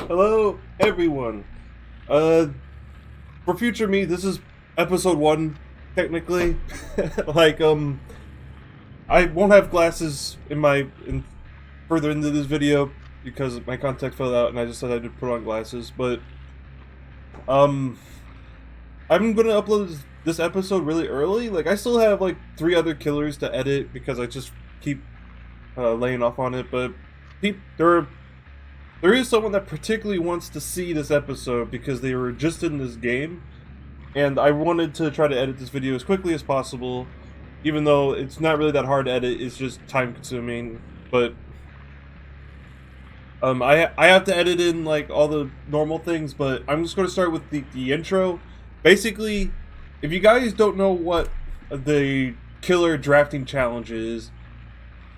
Hello, everyone. For future me, this is episode 1, technically. like, I won't have glasses further into this video because my contact fell out and I just decided to put on glasses, but, I'm gonna upload this episode really early. Like, I still have, 3 other killers to edit because I just keep, laying off on it, but there is someone that particularly wants to see this episode because they were just in this game, and I wanted to try to edit this video as quickly as possible, even though it's not really that hard to edit, it's just time consuming, but I have to edit in all the normal things, but I'm just going to start with the intro. Basically, if you guys don't know what the killer drafting challenge is,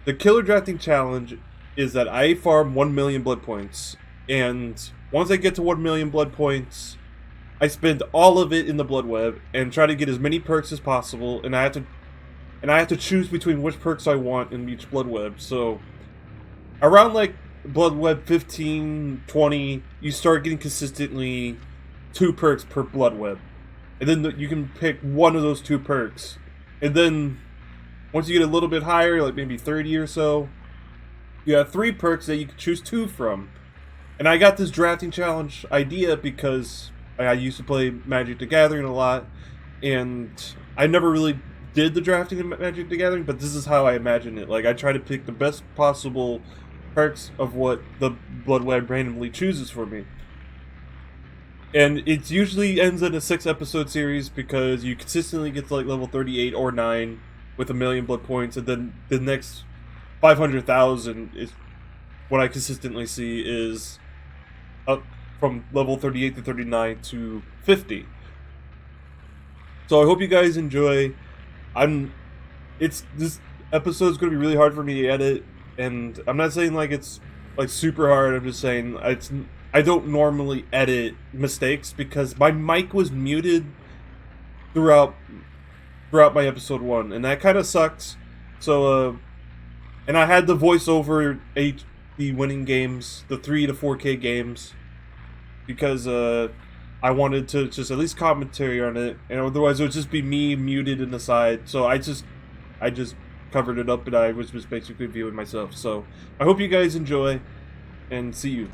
the killer drafting challenge is that I farm 1 million blood points, and once I get to 1 million blood points, I spend all of it in the blood web and try to get as many perks as possible, and I have to choose between which perks I want in each blood web. So around blood web 15, 20, you start getting consistently 2 perks per blood web, and then you can pick one of those 2 perks, and then once you get a little bit higher, like maybe 30 or so, you have 3 perks that you can choose 2 from. And I got this drafting challenge idea because I used to play Magic the Gathering a lot, and I never really did the drafting in Magic the Gathering, but this is how I imagine it. I try to pick the best possible perks of what the blood web randomly chooses for me. And it usually ends in a 6-episode series because you consistently get to level 38 or 9 with 1 million blood points, and then the next 500,000 is what I consistently see is up from level 38 to 39 to 50. So I hope you guys enjoy. This episode's going to be really hard for me to edit, and I'm not saying it's super hard. I'm just saying I don't normally edit mistakes because my mic was muted throughout my episode 1, and that kind of sucks. So and I had to voice over the winning games, the 3 to 4K games, because I wanted to just at least commentary on it, and otherwise it would just be me muted in the side. So I just covered it up, and I was just basically viewing myself. So I hope you guys enjoy, and see you.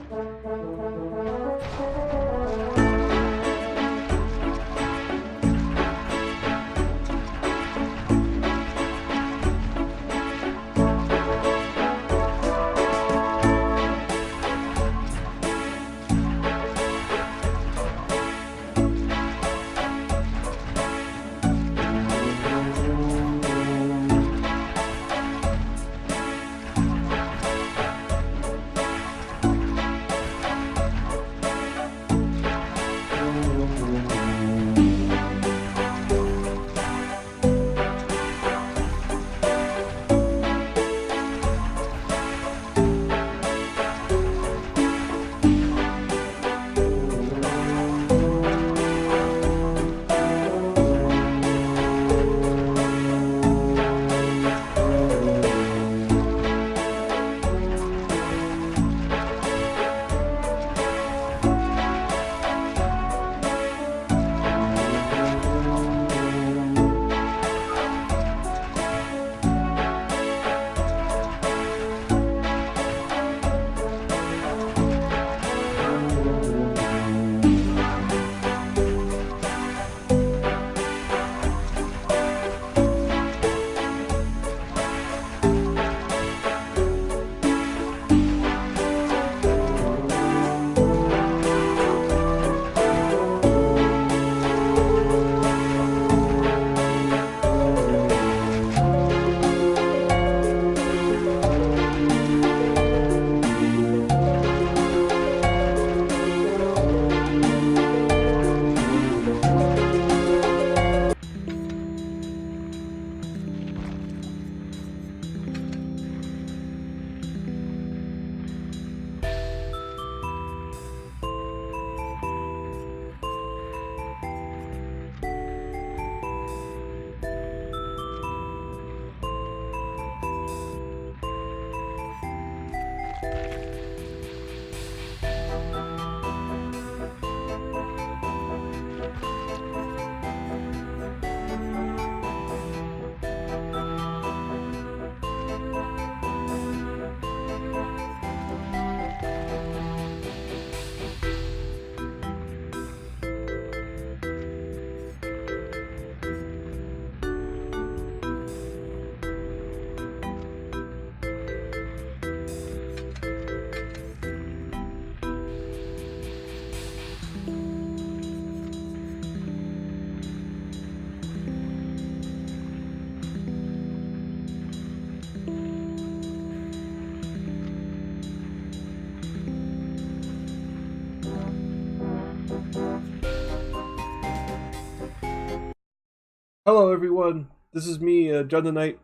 Hello everyone, this is me, John the Knight.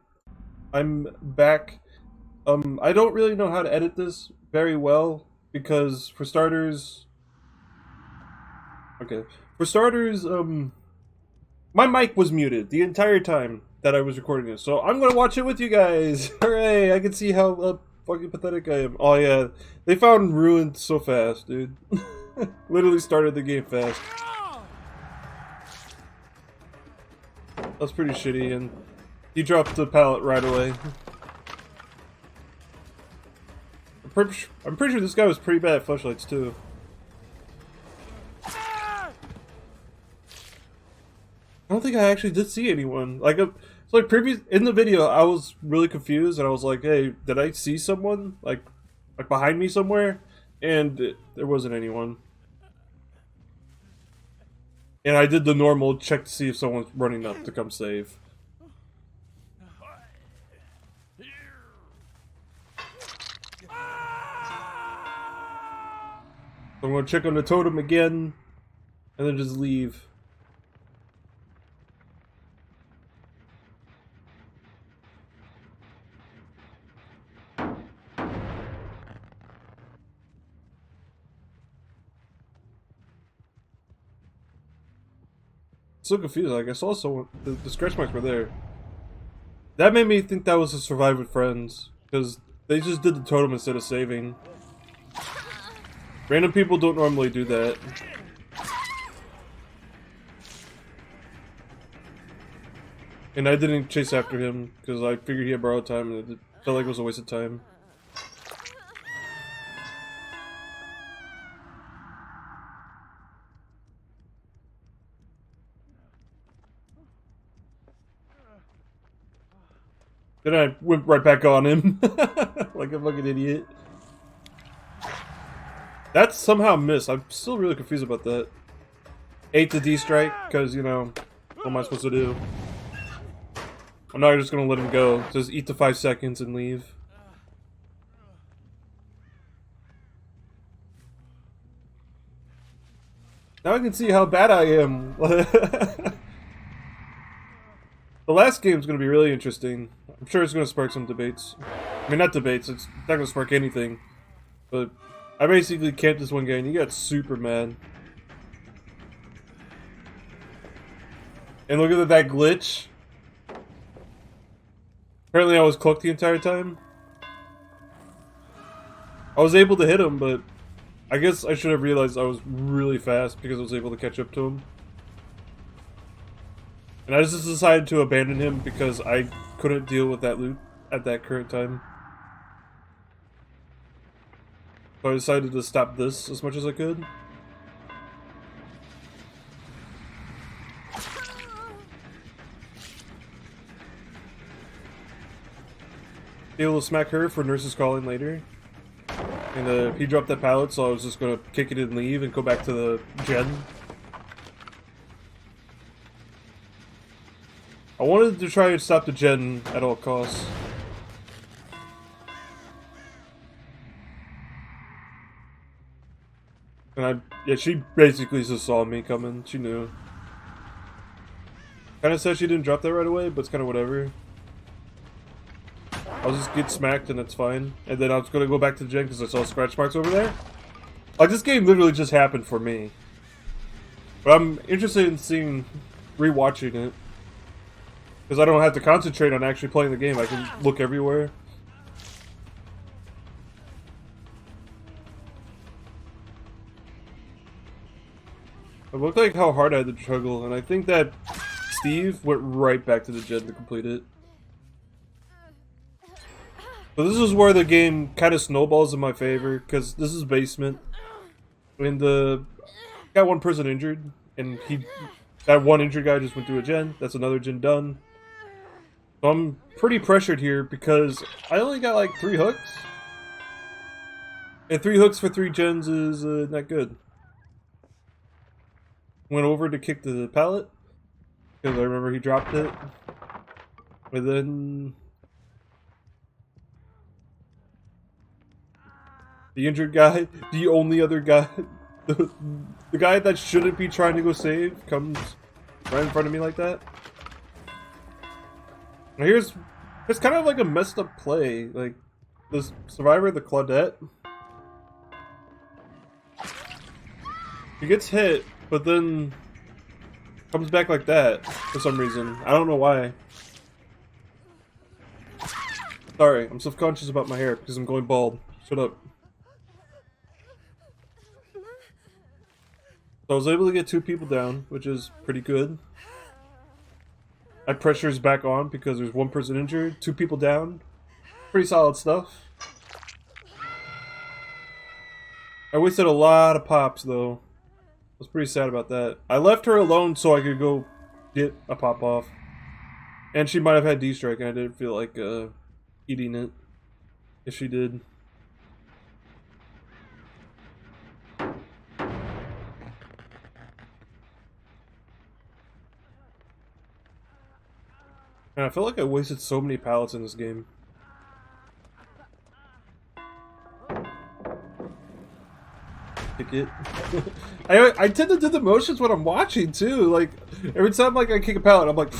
I'm back. I don't really know how to edit this very well because for starters, my mic was muted the entire time that I was recording this, so I'm gonna watch it with you guys. Hooray! I can see how fucking pathetic I am. Oh yeah, they found ruins so fast, dude. Literally started the game fast. That's pretty shitty, and he dropped the pallet right away. I'm pretty sure this guy was pretty bad at flashlights too. I don't think I actually did see anyone. Like, it's like previous in the video, I was really confused, and I was like, "Hey, did I see someone like behind me somewhere?" And there wasn't anyone. And I did the normal check to see if someone's running up to come save. I'm gonna check on the totem again, and then just leave. So confused, like I saw someone, the scratch marks were there. That made me think that was a survive with friends, because they just did the totem instead of saving. Random people don't normally do that. And I didn't chase after him, because I figured he had borrowed time, and it felt like it was a waste of time. Then I went right back on him, like a fucking idiot. That's somehow missed. I'm still really confused about that. AITA D strike, because, you know, what am I supposed to do? I'm not just gonna let him go. Just eat the 5 seconds and leave. Now I can see how bad I am. The last game's gonna be really interesting. I'm sure it's gonna spark some debates. I mean, not debates, it's not gonna spark anything. But I basically camped this one guy and he got super mad. And look at that glitch. Apparently I was cloaked the entire time. I was able to hit him, but I guess I should have realized I was really fast because I was able to catch up to him. And I just decided to abandon him because I couldn't deal with that loot at that current time. So I decided to stop this as much as I could. Be able to smack her for nurses calling later. And he dropped that pallet, so I was just gonna kick it and leave and go back to the gen. I wanted to try and stop the gen at all costs. And yeah, she basically just saw me coming. She knew. Kinda said she didn't drop that right away, but it's kinda whatever. I'll just get smacked and it's fine. And then I was gonna go back to the gen because I saw scratch marks over there. Like, this game literally just happened for me. But I'm interested in rewatching it. Because I don't have to concentrate on actually playing the game. I can look everywhere. It looked like how hard I had to struggle, and I think that Steve went right back to the gen to complete it. So this is where the game kind of snowballs in my favor, because this is basement. And got one person injured, and that one injured guy just went through a gen. That's another gen done. So I'm pretty pressured here because I only got like 3 hooks. And 3 hooks for 3 gens is not good. Went over to kick the pallet, because I remember he dropped it. And then the injured guy, the only other guy, the guy that shouldn't be trying to go save, comes right in front of me like that. Now it's kind of like a messed up play. Like, the survivor, the Claudette, he gets hit, but then comes back like that for some reason. I don't know why. Sorry, I'm self-conscious about my hair because I'm going bald. Shut up. So I was able to get 2 people down, which is pretty good. My pressure is back on because there's 1 person injured, 2 people down. Pretty solid stuff. I wasted a lot of pops though. I was pretty sad about that. I left her alone so I could go get a pop off. And she might have had D-strike and I didn't feel like eating it if she did. Man, I feel like I wasted so many pallets in this game. Kick it. I tend to do the motions when I'm watching too. Like every time like I kick a pallet, I'm like,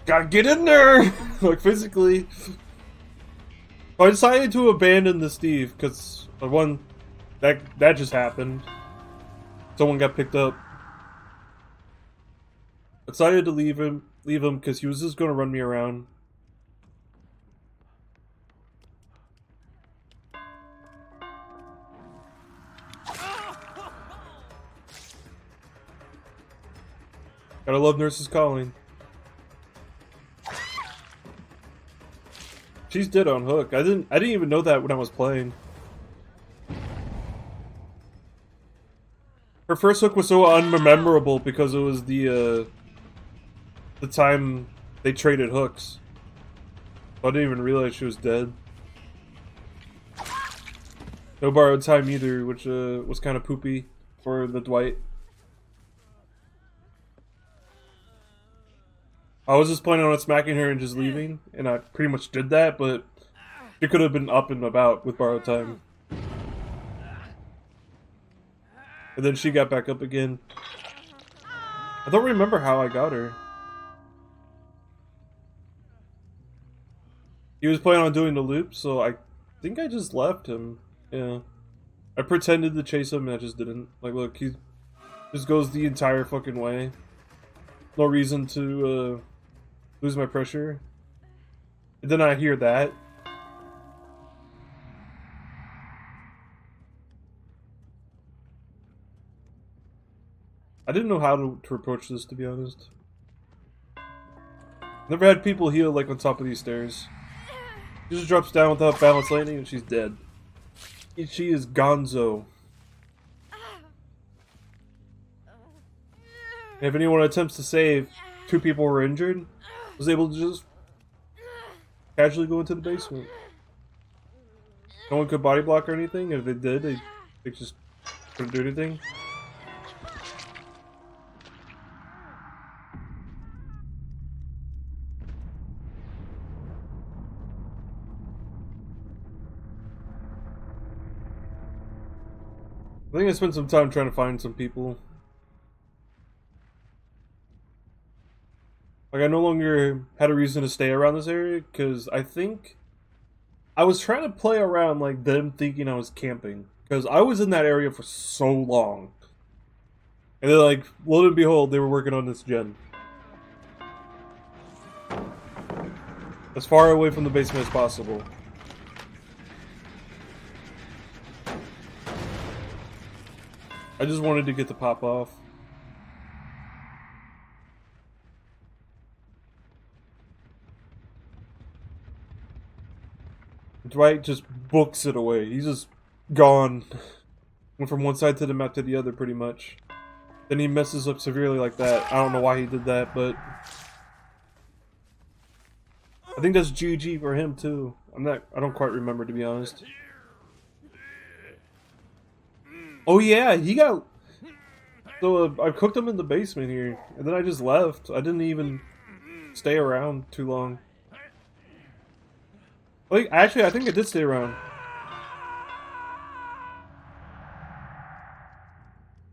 gotta get in there, like physically. I decided to abandon the Steve because one that just happened. Someone got picked up. I decided to leave him because he was just gonna run me around. Gotta love Nurses Calling. She's dead on hook. I didn't even know that when I was playing. Her first hook was so unmemorable because it was the time they traded hooks. I didn't even realize she was dead. No borrowed time either, which was kind of poopy for the Dwight. I was just planning on smacking her and just leaving, and I pretty much did that, but she could have been up and about with borrowed time. And then she got back up again. I don't remember how I got her. He was planning on doing the loop, so I think I just left him. Yeah. I pretended to chase him and I just didn't. Like, look, he just goes the entire fucking way. No reason to lose my pressure. And then I hear that. I didn't know how to approach this, to be honest. Never had people heal like on top of these stairs. She just drops down without balance landing and she's dead. She is gonzo. If anyone attempts to save, 2 people were injured, was able to just casually go into the basement. No one could body block or anything, and if they did, they just couldn't do anything. I think I spent some time trying to find some people. Like, I no longer had a reason to stay around this area, because I think I was trying to play around like them thinking I was camping. Because I was in that area for so long. And then, like, lo and behold, they were working on this gen. As far away from the basement as possible. I just wanted to get the pop off. Dwight just books it away. He's just gone. Went from one side to the map to the other, pretty much. Then he messes up severely like that. I don't know why he did that, but I think that's GG for him too. I don't quite remember, to be honest. Oh yeah, he got... So I cooked him in the basement here, and then I just left. I didn't even stay around too long. Like, actually, I think I did stay around.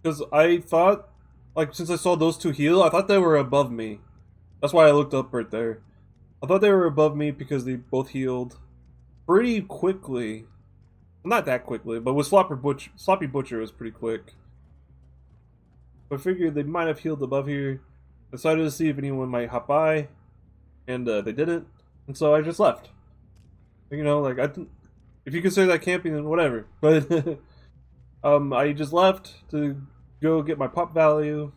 Because I thought, like, since I saw those 2 heal, I thought they were above me. That's why I looked up right there. I thought they were above me because they both healed pretty quickly. Not that quickly, but with Sloppy Butcher was pretty quick. I figured they might have healed above here. Decided to see if anyone might hop by, and they didn't, and so I just left. You know, like if you consider that camping, then whatever. But I just left to go get my pop value,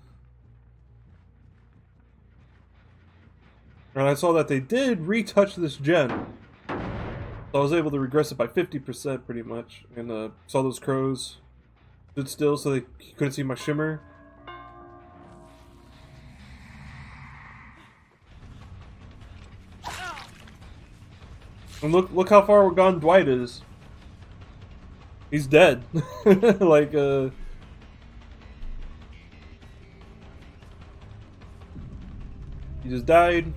and I saw that they did retouch this gen. So I was able to regress it by 50% pretty much, and saw those crows stood still so they couldn't see my shimmer. And look how far gone Dwight is. He's dead. Like, he just died.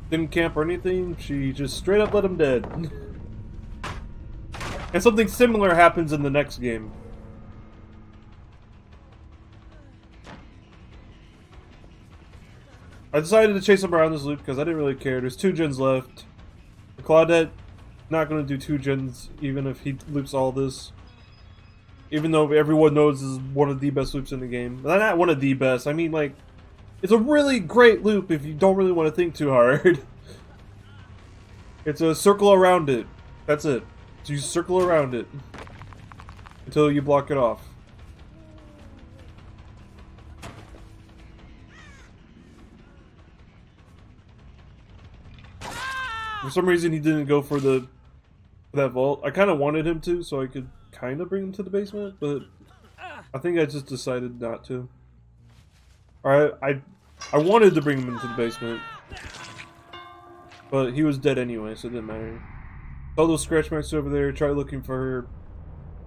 Didn't camp or anything. She just straight up let him dead. And something similar happens in the next game. I decided to chase him around this loop because I didn't really care. There's 2 gens left. Claudette, not going to do 2 gens even if he loops all this. Even though everyone knows this is one of the best loops in the game. Not one of the best, I mean like, it's a really great loop if you don't really want to think too hard. It's a circle around it. That's it. So you circle around it until you block it off. For some reason he didn't go for that vault. I kind of wanted him to, so I could kind of bring him to the basement, but I think I just decided not to. Alright, I wanted to bring him into the basement, but he was dead anyway, so it didn't matter. All those scratch marks over there, try looking for her.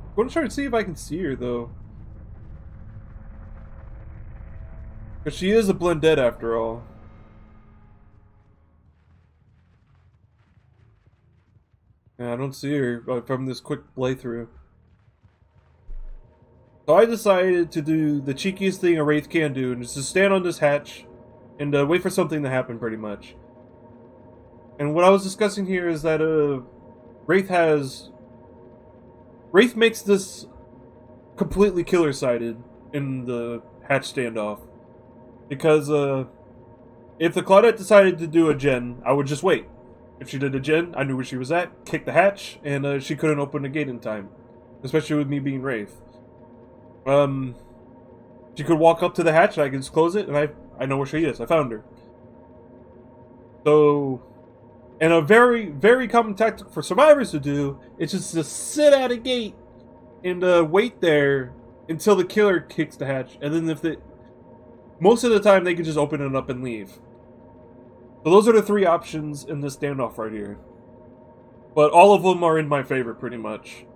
I'm going to try to see if I can see her, though. Because she is a blend dead after all. Yeah, I don't see her from this quick playthrough. So I decided to do the cheekiest thing a Wraith can do, and just to stand on this hatch and wait for something to happen, pretty much. And what I was discussing here is that Wraith makes this completely killer-sided in the hatch standoff. Because if the Claudette decided to do a gen, I would just wait. If she did a gen, I knew where she was at, kicked the hatch, and she couldn't open the gate in time. Especially with me being Wraith. She could walk up to the hatch, and I can just close it, and I know where she is. I found her. So, and a very, very common tactic for survivors to do is just to sit at a gate and wait there until the killer kicks the hatch. And then most of the time, they can just open it up and leave. So those are the 3 options in this standoff right here. But all of them are in my favor, pretty much.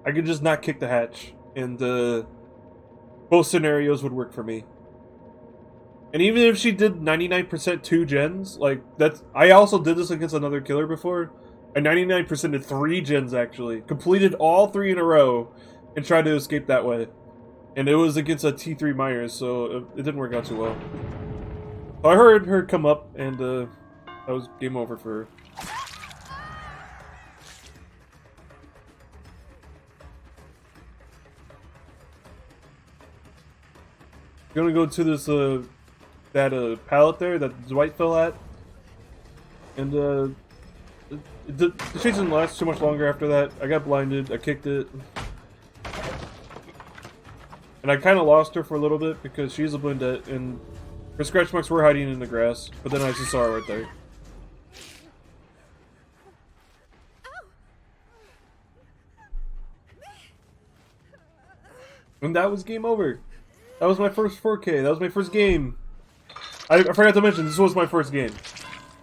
I could just not kick the hatch, and both scenarios would work for me. And even if she did 99% 2 gens, like, I also did this against another killer before. I 99% did 3 gens, actually. Completed all 3 in a row, and tried to escape that way. And it was against a T3 Myers, so it didn't work out too well. So I heard her come up, and that was game over for her. I'm gonna go to this that pallet there that Dwight fell at, and the chase didn't last too much longer after that. I got blinded, I kicked it, and I kind of lost her for a little bit because she's a blendette, and her scratch marks were hiding in the grass, but then I just saw her right there. And that was game over. That was my first 4K. That was my first game. I forgot to mention, this was my first game.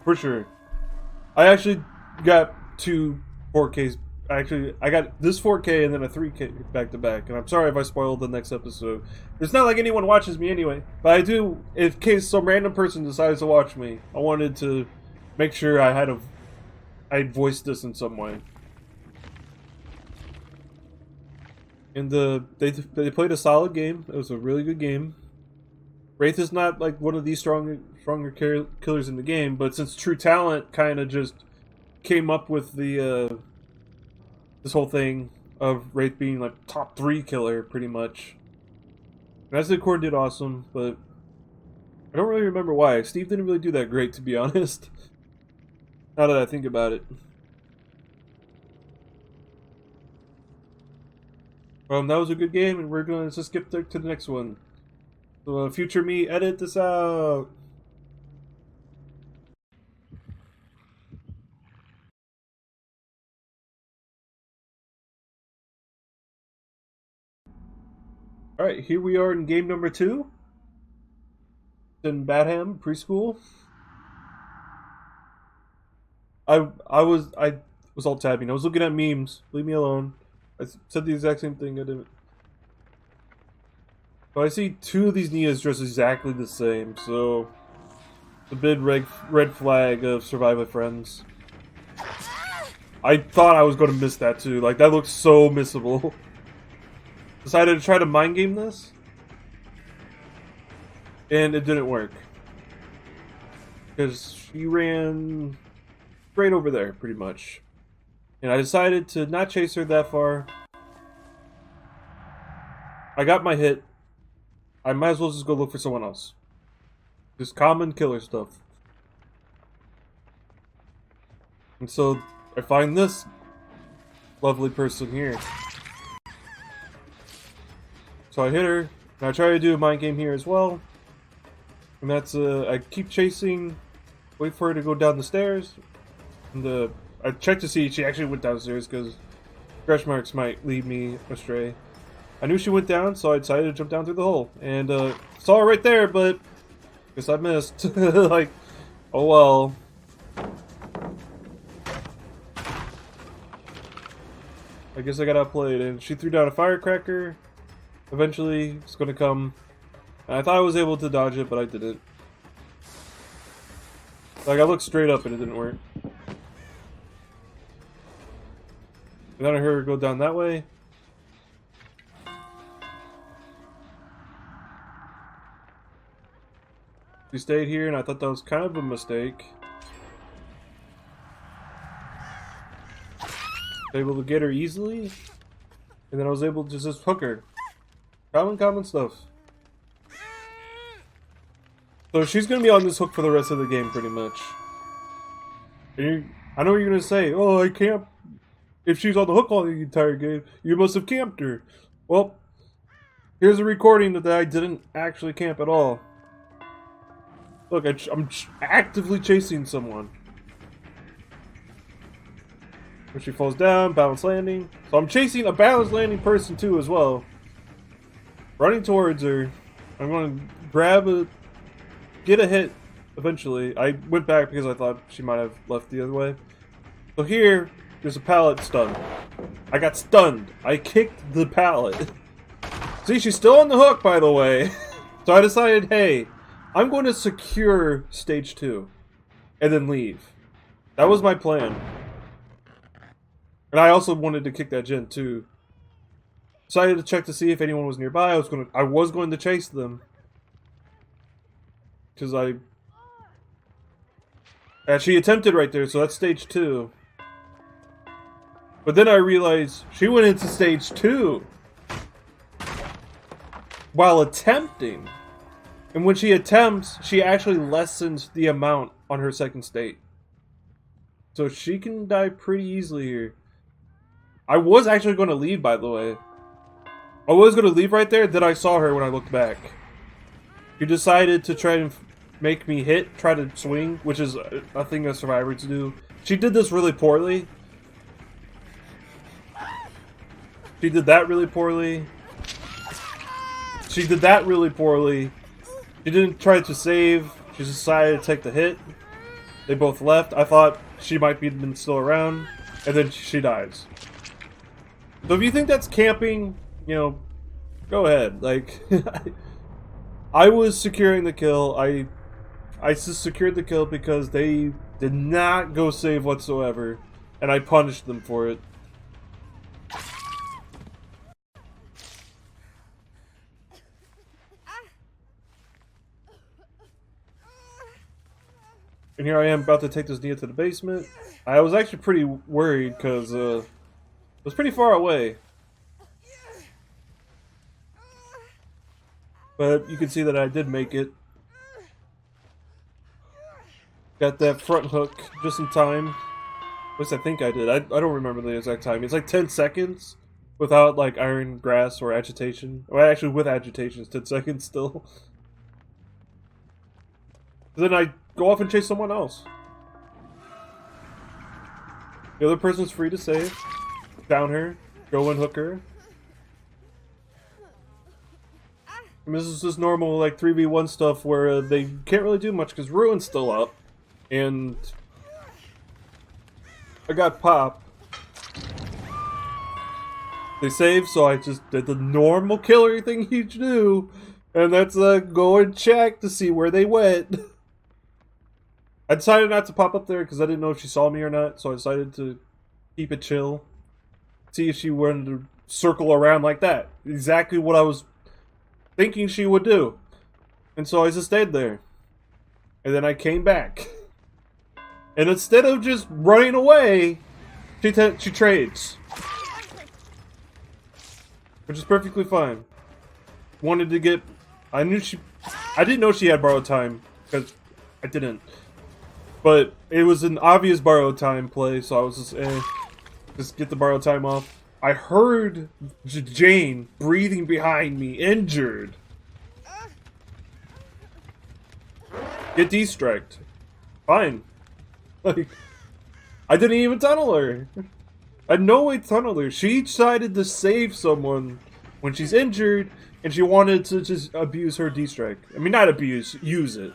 For sure. I actually got 2 4Ks. I got this 4K and then a 3K back to back. And I'm sorry if I spoiled the next episode. It's not like anyone watches me anyway. But I do, in case some random person decides to watch me, I wanted to make sure I voiced this in some way. And they played a solid game. It was a really good game. Wraith is not like one of these stronger killers in the game, but since True Talent kind of just came up with the this whole thing of Wraith being like top 3 killer pretty much. Resident Core did awesome, but I don't really remember why. Steve didn't really do that great, to be honest. Now that I think about it. That was a good game, and we're going to skip to the next one. So, future me, edit this out. Alright, here we are in game number 2. In Badham preschool. I was alt tabbing. I was looking at memes. Leave me alone. I said the exact same thing. I didn't. But I see 2 of these Nias dressed exactly the same, so the big red flag of Survive with Friends. I thought I was going to miss that too. Like, that looks so missable. Decided to try to mind game this, and it didn't work because she ran right over there pretty much, and I decided to not chase her that far. I got my hit. I might as well just go look for someone else. Just common killer stuff. And so I find this lovely person here. So I hit her, and I try to do a mind game here as well. And that's, I keep chasing, wait for her to go down the stairs. And I checked to see if she actually went downstairs, because scratch marks might lead me astray. I knew she went down, so I decided to jump down through the hole. And, saw her right there, but guess I missed. Like, oh well. I guess I got outplayed, and she threw down a firecracker. Eventually, it's gonna come. And I thought I was able to dodge it, but I didn't. Like, I looked straight up and it didn't work. And then I heard her go down that way. She stayed here, and I thought that was kind of a mistake. Able to get her easily, and then I was able to just hook her. Common stuff. So she's gonna be on this hook for the rest of the game, pretty much. And I know what you're gonna say. Oh, I can't. If she's on the hook all the entire game, you must have camped her. Well, here's a recording that I didn't actually camp at all. Look, I'm actively chasing someone. When she falls down, balance landing. So I'm chasing a balance landing person too as well. Running towards her. I'm going to grab get a hit eventually. I went back because I thought she might have left the other way. So here, there's a pallet stunned. I got stunned. I kicked the pallet. See, she's still on the hook, by the way. So I decided, hey, I'm going to secure stage 2 and then leave. That was my plan. And I also wanted to kick that gen too. Decided to check to see if anyone was nearby. I was going to chase them. Because and she attempted right there, so that's stage 2. But then I realized she went into stage 2 while attempting. And when she attempts, she actually lessens the amount on her second state. So she can die pretty easily here. I was actually going to leave, by the way. I was going to leave right there, then I saw her when I looked back. She decided to try and make me try to swing, which is a thing a survivor to do. She did this really poorly. She did that really poorly. She did that really poorly. She didn't try to save. She decided to take the hit. They both left. I thought she might be still around, and then she dies. So if you think that's camping, you know, go ahead. Like, I was securing the kill. I just secured the kill because they did not go save whatsoever, and I punished them for it. And here I am about to take this Nia to the basement. I was actually pretty worried because it was pretty far away. But you can see that I did make it. Got that front hook just in time. At least I think I did. I don't remember the exact time. It's like 10 seconds without like iron grass or agitation. Well, actually with agitation it's 10 seconds still. Then I go off and chase someone else. The other person's free to save. Down her. Go and hook her. And this is just normal like 3v1 stuff where they can't really do much because Ruin's still up. And I got Pop. They saved, so I just did the normal killer thing you do. And that's go and check to see where they went. I decided not to pop up there because I didn't know if she saw me or not, so I decided to keep it chill. See if she wanted to circle around like that. Exactly what I was thinking she would do. And so I just stayed there. And then I came back. And instead of just running away, she trades. Which is perfectly fine. Wanted to get... I didn't know she had borrowed time, because I didn't. But it was an obvious borrowed time play, so I was just get the borrowed time off. I heard Jane breathing behind me, injured. Get destruct. Fine. Like, I didn't even tunnel her. I had no way to tunnel her. She decided to save someone when she's injured, and she wanted to just abuse her destruct. I mean, not abuse, use it.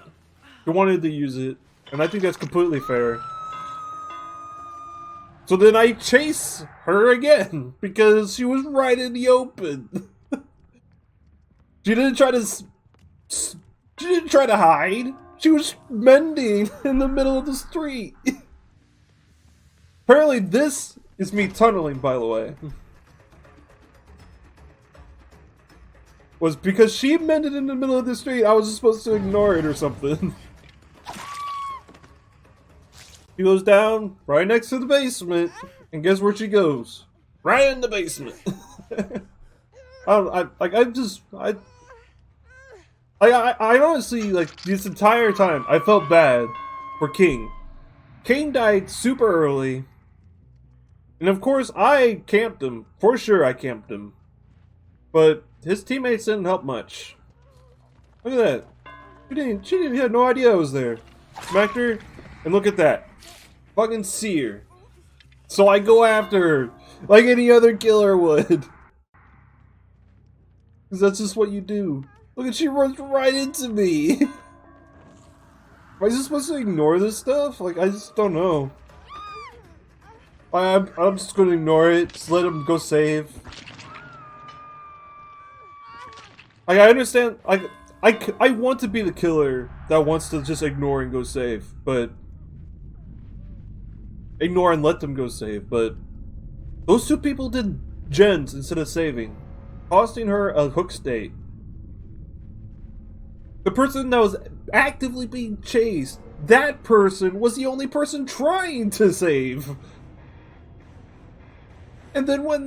She wanted to use it. And I think that's completely fair. So then I chase her again because she was right in the open. She didn't try to hide. She was mending in the middle of the street. Apparently this is me tunneling, by the way. Was because she mended in the middle of the street, I was just supposed to ignore it or something. She goes down right next to the basement, and guess where she goes? Right in the basement. I honestly, like, this entire time, I felt bad for King. King died super early, and of course, I camped him. For sure, I camped him. But his teammates didn't help much. Look at that. She had no idea I was there. Smacked her, and look at that. Fucking see her. So I go after her like any other killer would. Because that's just what you do. Look at, she runs right into me. Am I just supposed to ignore this stuff? Like, I just don't know. I'm just gonna ignore it. Just let him go save. Like, I understand. Like, I want to be the killer that wants to just ignore and go save, but ignore and let them go save, but those two people did gens instead of saving, costing her a hook state. The person that was actively being chased, that person was the only person trying to save. And then when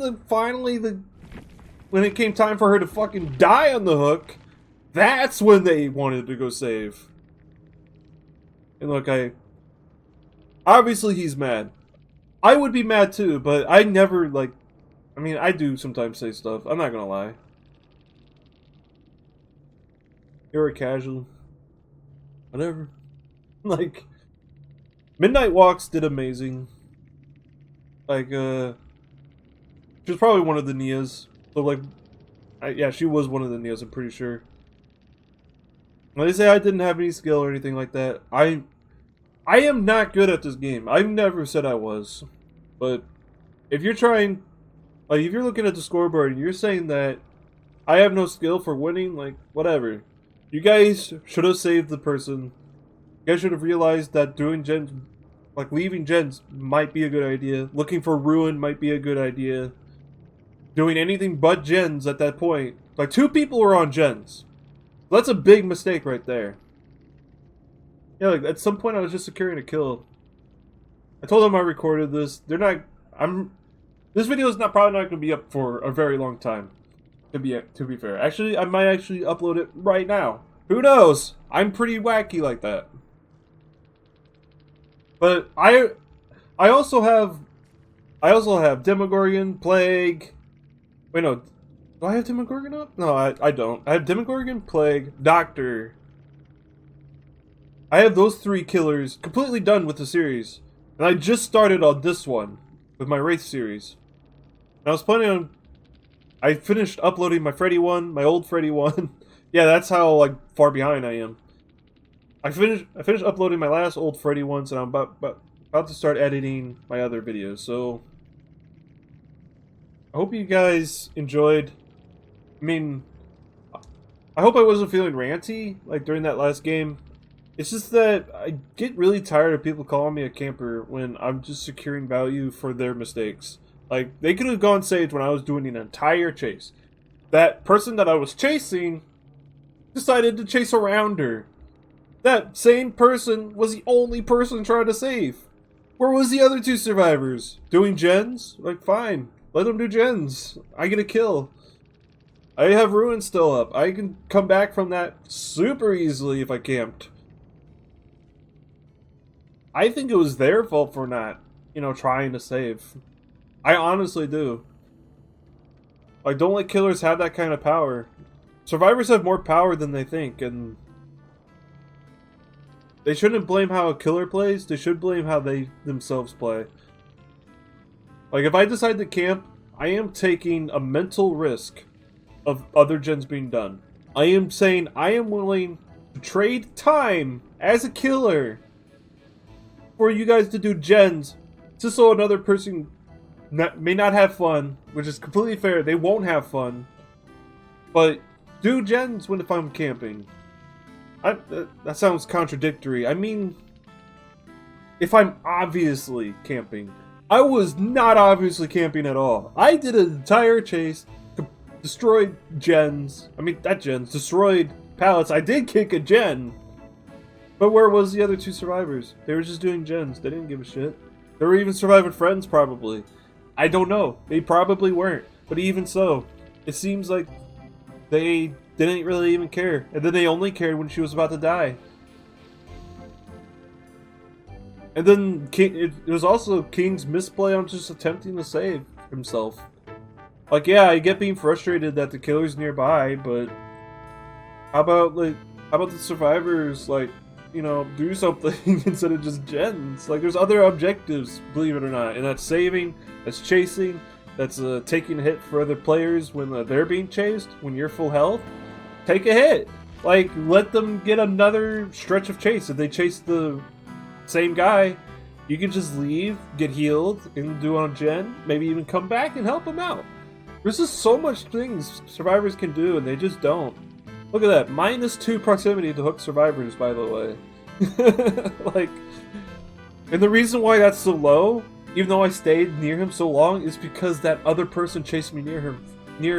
when it came time for her to fucking die on the hook, that's when they wanted to go save. And look, obviously he's mad. I would be mad too, but I never, like... I mean, I do sometimes say stuff. I'm not gonna lie. You're a casual. Whatever. Like... Midnight Walks did amazing. Like, she was probably one of the Nias. So, like... yeah, she was one of the Nias, I'm pretty sure. When they say I didn't have any skill or anything like that, I am not good at this game. I've never said I was. But if you're trying, like, if you're looking at the scoreboard and you're saying that I have no skill for winning, like, whatever. You guys should have saved the person. You guys should have realized that doing gens, like, leaving gens might be a good idea. Looking for ruin might be a good idea. Doing anything but gens at that point. Like, 2 people were on gens. That's a big mistake right there. Yeah, like at some point I was just securing a kill. I told them I recorded this. They're not. This video is probably not going to be up for a very long time. To be fair, actually, I might actually upload it right now. Who knows? I'm pretty wacky like that. But I also have Demogorgon, Plague. Wait, no. Do I have Demogorgon up? No, I don't. I have Demogorgon, Plague, Doctor. I have those 3 killers completely done with the series. And I just started on this one with my Wraith series. And I was planning on... I finished uploading my Freddy one, my old Freddy one. Yeah, that's how like far behind I am. I finished uploading my last old Freddy ones, and I'm about to start editing my other videos. So I hope you guys enjoyed. I mean, I hope I wasn't feeling ranty like during that last game. It's just that I get really tired of people calling me a camper when I'm just securing value for their mistakes. Like, they could have gone saved when I was doing an entire chase. That person that I was chasing decided to chase around her. That same person was the only person trying to save. Where was the other 2 survivors? Doing gens? Like, fine. Let them do gens. I get a kill. I have Ruin still up. I can come back from that super easily if I camped. I think it was their fault for not, trying to save. I honestly do. Like, don't let killers have that kind of power. Survivors have more power than they think, and they shouldn't blame how a killer plays, they should blame how they themselves play. Like, if I decide to camp, I am taking a mental risk of other gens being done. I am saying I am willing to trade time as a killer for you guys to do gens, just so another person may not have fun, which is completely fair. They won't have fun, but do gens if I'm camping. That sounds contradictory. I mean, if I'm obviously camping. I was not obviously camping at all. I did an entire chase, destroyed gens. I mean, not gens, destroyed pallets. I did kick a gen. But where was the other 2 survivors? They were just doing gens. They didn't give a shit. They were even surviving friends, probably. I don't know. They probably weren't. But even so, it seems like they didn't really even care. And then they only cared when she was about to die. And then it was also King's misplay on just attempting to save himself. Like, yeah, I get being frustrated that the killer's nearby, but how about the survivors, like, do something instead of just gens? Like, there's other objectives, believe it or not, and that's saving, that's chasing, that's taking a hit for other players when they're being chased, when you're full health. Take a hit. Like, let them get another stretch of chase. If they chase the same guy, you can just leave, get healed, and do on gen, maybe even come back and help them out. There's just so much things survivors can do, and they just don't. Look at that, -2 proximity to hook survivors, by the way. Like, and the reason why that's so low, even though I stayed near him so long, is because that other person chased me near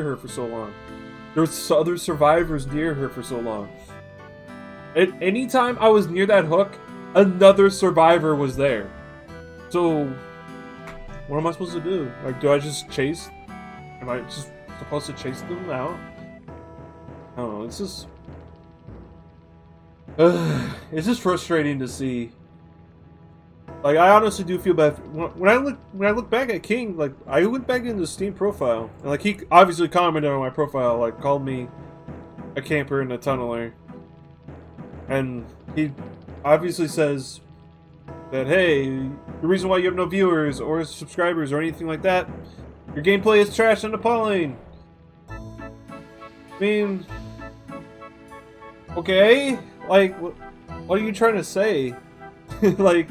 her for so long. There was other survivors near her for so long. At any time I was near that hook, another survivor was there. So, what am I supposed to do? Like, do I just chase? Am I just supposed to chase them out? I don't know, it's just frustrating to see. Like, I honestly do feel bad. When I look back at King, like, I went back into the Steam profile, and like, he obviously commented on my profile, like, called me a camper and a tunneler, and he obviously says that, hey, the reason why you have no viewers or subscribers or anything like that, your gameplay is trash and appalling. I mean, okay, like, what are you trying to say? Like,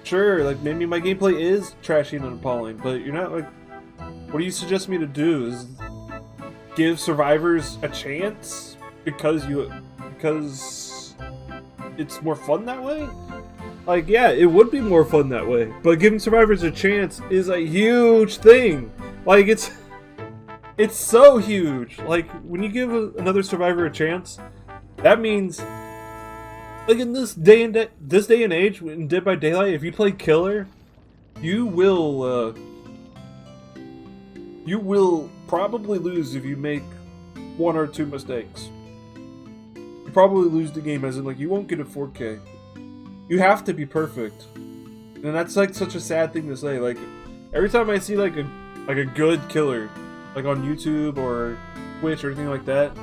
sure, like, maybe my gameplay is trashy and appalling, but you're not, like, what do you suggest me to do? Is give survivors a chance because it's more fun that way? Like, yeah, it would be more fun that way, but giving survivors a chance is a huge thing. Like, it's so huge. Like, when you give another survivor a chance, that means like in this day and age in Dead by Daylight, if you play killer, you will probably lose if you make 1 or 2 mistakes. You probably lose the game, as in like you won't get a 4K. You have to be perfect, and that's like such a sad thing to say. Like every time I see like a good killer, like on YouTube or Twitch or anything like that,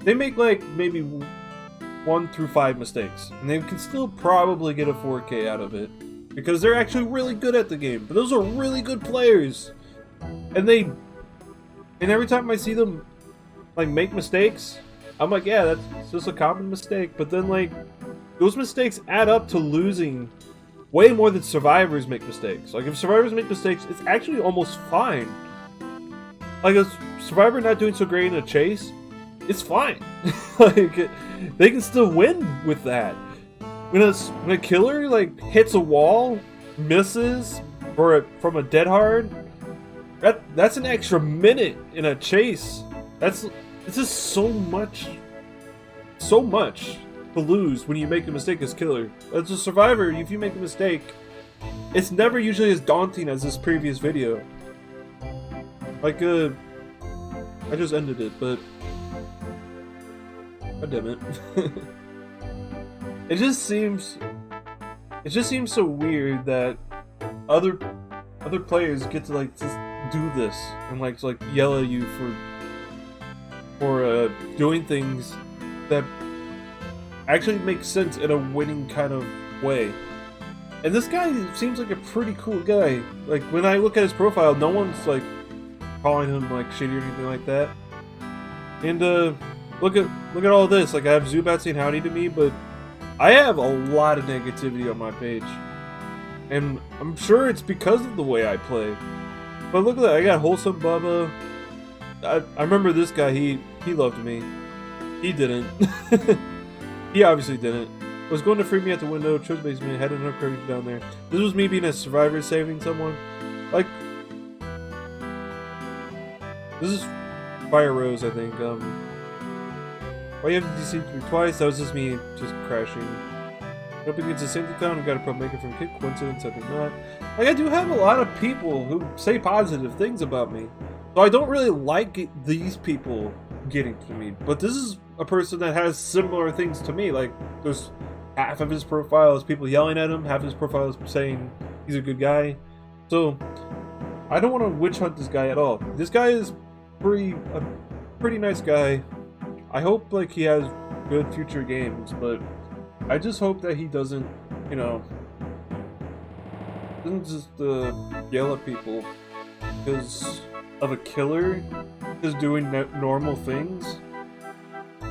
they make like maybe 1 through 5 mistakes, and they can still probably get a 4K out of it because they're actually really good at the game. But those are really good players, and every time I see them like make mistakes, I'm like, yeah, that's just a common mistake. But then like those mistakes add up to losing way more than survivors make mistakes. Like if survivors make mistakes, it's actually almost fine. Like a survivor not doing so great in a chase, it's fine. Like they can still win with that. When a killer like hits a wall, misses from a dead hard, that's an extra minute in a chase. It's just so much to lose when you make a mistake as killer. As a survivor, if you make a mistake, it's never usually as daunting as this previous video. Like I just ended it, but God damn it. It just seems so weird that other players get to like just do this and like yell at you for doing things that actually make sense in a winning kind of way. And this guy seems like a pretty cool guy. Like when I look at his profile, no one's like calling him like shitty or anything like that. And look at all this. Like I have Zubat saying howdy to me, but I have a lot of negativity on my page, and I'm sure it's because of the way I play. But look at that. I got Wholesome Bubba. I remember this guy. He loved me. He didn't. He obviously didn't. Was going to free me at the window. Chose basement. Had another crazy down there. This was me being a survivor saving someone. Like this is Fire Rose, I think. Why you have to deceive me twice? That was just me just crashing. Up against the safety clown who got a pro maker from Kid. Coincidence, I think not. Like, I do have a lot of people who say positive things about me. So I don't really like these people getting to me. But this is a person that has similar things to me. Like, there's half of his profile is people yelling at him. Half of his profile is saying he's a good guy. So, I don't want to witch hunt this guy at all. This guy is a pretty nice guy. I hope like he has good future games, but I just hope that he doesn't, you know, doesn't just yell at people because of a killer just doing normal things.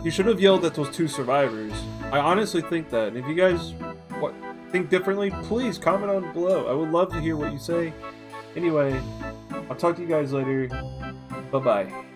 You should have yelled at those 2 survivors. I honestly think that. And if you guys think differently, please comment on below. I would love to hear what you say. Anyway, I'll talk to you guys later. Bye-bye.